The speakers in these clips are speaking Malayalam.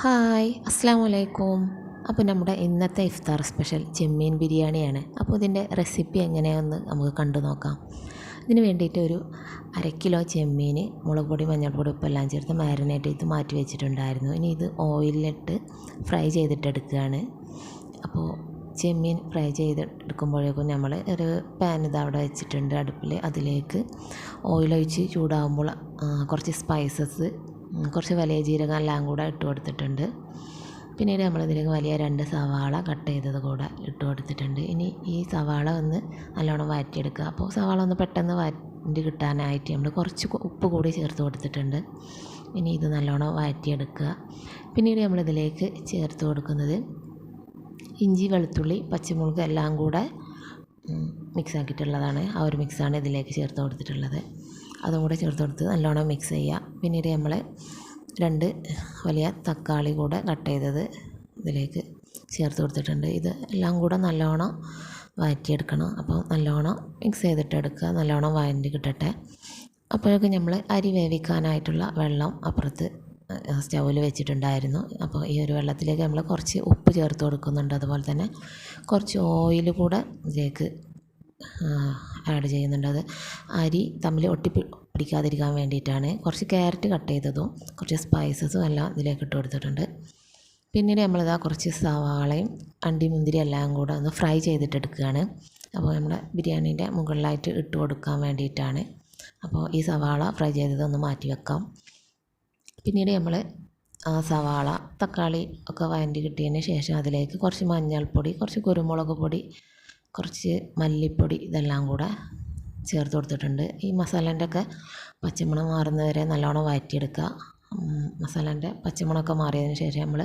ഹായ് അസ്സാം വലൈക്കും. അപ്പോൾ നമ്മുടെ ഇന്നത്തെ ഇഫ്താർ സ്പെഷ്യൽ ചെമ്മീൻ ബിരിയാണിയാണ്. അപ്പോൾ ഇതിൻ്റെ റെസിപ്പി എങ്ങനെയാണെന്ന് നമുക്ക് കണ്ടു നോക്കാം. ഇതിന് വേണ്ടിയിട്ട് ഒരു 1/2 കിലോ ചെമ്മീൻ മുളക് പൊടി മഞ്ഞൾപ്പൊടി ഉപ്പെല്ലാം ചേർത്ത് മാരിനേറ്റ് ചെയ്ത് മാറ്റി വെച്ചിട്ടുണ്ടായിരുന്നു. ഇനി ഇത് ഓയിലിലിട്ട് ഫ്രൈ ചെയ്തിട്ടെടുക്കുകയാണ്. അപ്പോൾ ചെമ്മീൻ ഫ്രൈ ചെയ്തെടുക്കുമ്പോഴേക്കും നമ്മൾ ഒരു പാൻ ഇത് അവിടെ വെച്ചിട്ടുണ്ട് അടുപ്പിൽ. അതിലേക്ക് ഓയിലൊഴിച്ച് ചൂടാകുമ്പോൾ കുറച്ച് സ്പൈസസ്, കുറച്ച് വലിയ ജീരകം എല്ലാം കൂടെ ഇട്ട് കൊടുത്തിട്ടുണ്ട്. പിന്നീട് നമ്മളിതിലേക്ക് വലിയ 2 സവാള കട്ട് ചെയ്തത് കൂടെ ഇട്ട് കൊടുത്തിട്ടുണ്ട്. ഇനി ഈ സവാള ഒന്ന് നല്ലോണം വഴറ്റിയെടുക്കുക. അപ്പോൾ സവാള ഒന്ന് പെട്ടെന്ന് വഴറ്റി കിട്ടാനായിട്ട് നമ്മൾ കുറച്ച് ഉപ്പ് കൂടി ചേർത്ത് കൊടുത്തിട്ടുണ്ട്. ഇനി ഇത് നല്ലോണം വഴറ്റിയെടുക്കുക. പിന്നീട് നമ്മളിതിലേക്ക് ചേർത്ത് കൊടുക്കുന്നത് ഇഞ്ചി, വെളുത്തുള്ളി, പച്ചമുളക് എല്ലാം കൂടെ മിക്സ് ആക്കിയിട്ടുള്ളതാണ്. ആ ഒരു മിക്സാണ് ഇതിലേക്ക് ചേർത്ത് കൊടുത്തിട്ടുള്ളത്. അതും കൂടെ ചേർത്ത് കൊടുത്ത് നല്ലോണം മിക്സ് ചെയ്യുക. പിന്നീട് നമ്മൾ 2 വലിയ തക്കാളി കൂടെ കട്ട് ചെയ്തത് ഇതിലേക്ക് ചേർത്ത് കൊടുത്തിട്ടുണ്ട്. ഇത് എല്ലാം കൂടെ നല്ലോണം വഴറ്റിയെടുക്കണം. അപ്പോൾ നല്ലോണം മിക്സ് ചെയ്തിട്ടെടുക്കുക. നല്ലോണം വഴറ്റി കിട്ടട്ടെ. അപ്പോഴേക്കും നമ്മൾ അരി വേവിക്കാനായിട്ടുള്ള വെള്ളം അപ്പുറത്ത് സ്റ്റൗവിൽ വെച്ചിട്ടുണ്ടായിരുന്നു. അപ്പോൾ ഈ ഒരു വെള്ളത്തിലേക്ക് നമ്മൾ കുറച്ച് ഉപ്പ് ചേർത്ത് കൊടുക്കുന്നുണ്ട്. അതുപോലെ തന്നെ കുറച്ച് ഓയിൽ കൂടെ ഇതിലേക്ക് ആഡ് ചെയ്യുന്നുണ്ട്. അത് അരി തമ്മിൽ പിടിക്കാതിരിക്കാൻ വേണ്ടിയിട്ടാണ്. കുറച്ച് ക്യാരറ്റ് കട്ട് ചെയ്തതും കുറച്ച് സ്പൈസസും എല്ലാം ഇതിലേക്ക് ഇട്ട് കൊടുത്തിട്ടുണ്ട്. പിന്നീട് നമ്മളിതാ കുറച്ച് സവാളയും അണ്ടിമുന്തിരി എല്ലാം കൂടെ ഒന്ന് ഫ്രൈ ചെയ്തിട്ടെടുക്കുകയാണ്. അപ്പോൾ നമ്മുടെ ബിരിയാണീൻ്റെ മുകളിലായിട്ട് ഇട്ട് കൊടുക്കാൻ വേണ്ടിയിട്ടാണ്. അപ്പോൾ ഈ സവാള ഫ്രൈ ചെയ്തതൊന്ന് മാറ്റി വെക്കാം. പിന്നീട് നമ്മൾ സവാള, തക്കാളി ഒക്കെ വഴറ്റി കിട്ടിയതിന് ശേഷം അതിലേക്ക് കുറച്ച് മഞ്ഞൾപ്പൊടി, കുറച്ച് കുരുമുളക് പൊടി, കുറച്ച് മല്ലിപ്പൊടി ഇതെല്ലാം കൂടെ ചേർത്ത് കൊടുത്തിട്ടുണ്ട്. ഈ മസാലേൻ്റെ ഒക്കെ പച്ചമണം മാറുന്നവരെ നല്ലോണം വഴറ്റിയെടുക്കുക. മസാലേൻ്റെ പച്ചമണമൊക്കെ മാറിയതിന് ശേഷം നമ്മൾ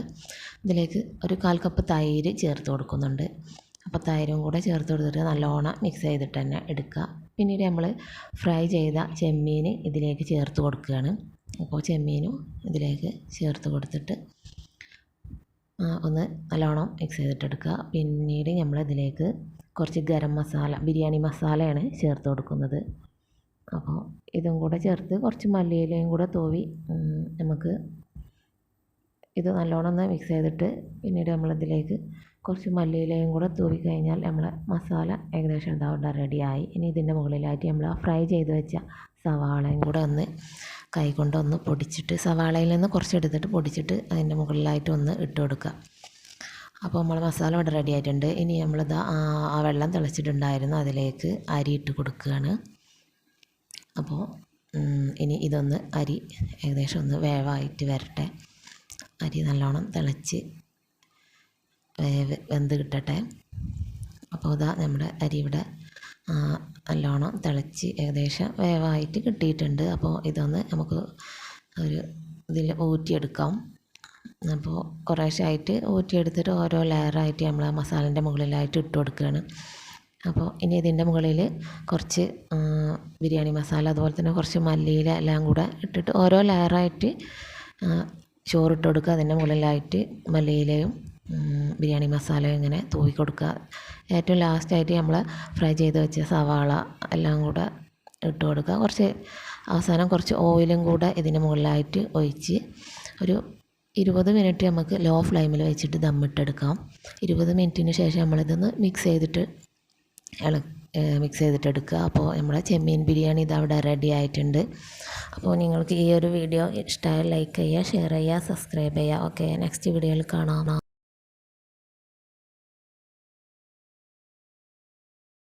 ഇതിലേക്ക് ഒരു 1/4 കപ്പ് തൈര് ചേർത്ത് കൊടുക്കുന്നുണ്ട്. അപ്പോൾ തൈരും കൂടെ ചേർത്ത് കൊടുത്തിട്ട് നല്ലോണം മിക്സ് ചെയ്തിട്ട് തന്നെ എടുക്കുക. പിന്നീട് നമ്മൾ ഫ്രൈ ചെയ്ത ചെമ്മീൻ ഇതിലേക്ക് ചേർത്ത് കൊടുക്കുകയാണ്. അപ്പോൾ ചെമ്മീനും ഇതിലേക്ക് ചേർത്ത് കൊടുത്തിട്ട് ഒന്ന് നല്ലോണം മിക്സ് ചെയ്തിട്ടെടുക്കുക. പിന്നീട് നമ്മളിതിലേക്ക് കുറച്ച് ഗരം മസാല, ബിരിയാണി മസാലയാണ് ചേർത്ത് കൊടുക്കുന്നത്. അപ്പോൾ ഇതും കൂടെ ചേർത്ത് കുറച്ച് മല്ലിയിലയും കൂടെ തൂവി നമുക്ക് ഇത് നല്ലോണം ഒന്ന് മിക്സ് ചെയ്തിട്ട് പിന്നീട് നമ്മളിതിലേക്ക് കുറച്ച് മല്ലിയിലയും കൂടെ തൂവി കഴിഞ്ഞാൽ നമ്മളെ മസാല ഏകദേശം ഇതാവിടെ റെഡിയായി. ഇനി ഇതിൻ്റെ മുകളിലായിട്ട് നമ്മൾ ഫ്രൈ ചെയ്ത് വെച്ച സവാളയും കൂടെ ഒന്ന് കൈകൊണ്ടൊന്ന് പൊടിച്ചിട്ട്, സവാളയിൽ നിന്ന് കുറച്ച് എടുത്തിട്ട് പൊടിച്ചിട്ട് അതിൻ്റെ മുകളിലായിട്ട് ഒന്ന് ഇട്ട് കൊടുക്കുക. അപ്പോൾ നമ്മൾ മസാല ഇവിടെ റെഡി ആയിട്ടുണ്ട്. ഇനി നമ്മളിത് ആ വെള്ളം തിളച്ചിട്ടുണ്ടായിരുന്നു, അതിലേക്ക് അരി ഇട്ട് കൊടുക്കുകയാണ്. അപ്പോൾ ഇനി ഇതൊന്ന് അരി ഏകദേശം ഒന്ന് വേവായിട്ട് വരട്ടെ. അരി നല്ലോണം തിളച്ച് വെന്ത് കിട്ടട്ടെ. അപ്പോൾ ഇതാ നമ്മുടെ അരി ഇവിടെ നല്ലോണം തിളച്ച് ഏകദേശം വേവായിട്ട് കിട്ടിയിട്ടുണ്ട്. അപ്പോൾ ഇതൊന്ന് നമുക്ക് ഒരു ഇതിൽ ഊറ്റിയെടുക്കാം. അപ്പോൾ കുറേശ്ശായിട്ട് ഊറ്റിയെടുത്തിട്ട് ഓരോ ലെയറായിട്ട് നമ്മൾ മസാലേൻ്റെ മുകളിലായിട്ട് ഇട്ട് കൊടുക്കുകയാണ്. അപ്പോൾ ഇനി ഇതിൻ്റെ മുകളിൽ കുറച്ച് ബിരിയാണി മസാല, അതുപോലെ തന്നെ കുറച്ച് മല്ലിയില എല്ലാം കൂടെ ഇട്ടിട്ട് ഓരോ ലെയറായിട്ട് ചോറിട്ട് കൊടുക്കുക. അതിൻ്റെ മുകളിലായിട്ട് മല്ലിയിലയും ബിരിയാണി മസാലയും ഇങ്ങനെ തൂവി കൊടുക്കുക. ഏറ്റവും ലാസ്റ്റായിട്ട് നമ്മൾ ഫ്രൈ ചെയ്ത് വെച്ച സവാള എല്ലാം കൂടെ ഇട്ട് കൊടുക്കുക. കുറച്ച് അവസാനം കുറച്ച് ഓയിലും കൂടെ ഇതിന് മുകളിലായിട്ട് ഒഴിച്ച് ഒരു 20 മിനിറ്റ് നമുക്ക് ലോ ഫ്ലെയിമിൽ വെച്ചിട്ട് ദമ്മിട്ടെടുക്കാം. 20 മിനിറ്റിന് ശേഷം നമ്മളിതൊന്ന് മിക്സ് ചെയ്തിട്ടെടുക്കുക. അപ്പോൾ നമ്മുടെ ചെമ്മീൻ ബിരിയാണി ഇതവിടെ റെഡി ആയിട്ടുണ്ട്. അപ്പോൾ നിങ്ങൾക്ക് ഈ ഒരു വീഡിയോ ഇഷ്ടമായാൽ ലൈക്ക് ചെയ്യുക, ഷെയർ ചെയ്യുക, സബ്സ്ക്രൈബ് ചെയ്യുക. ഓക്കെ, നെക്സ്റ്റ് വീഡിയോയിൽ കാണാം.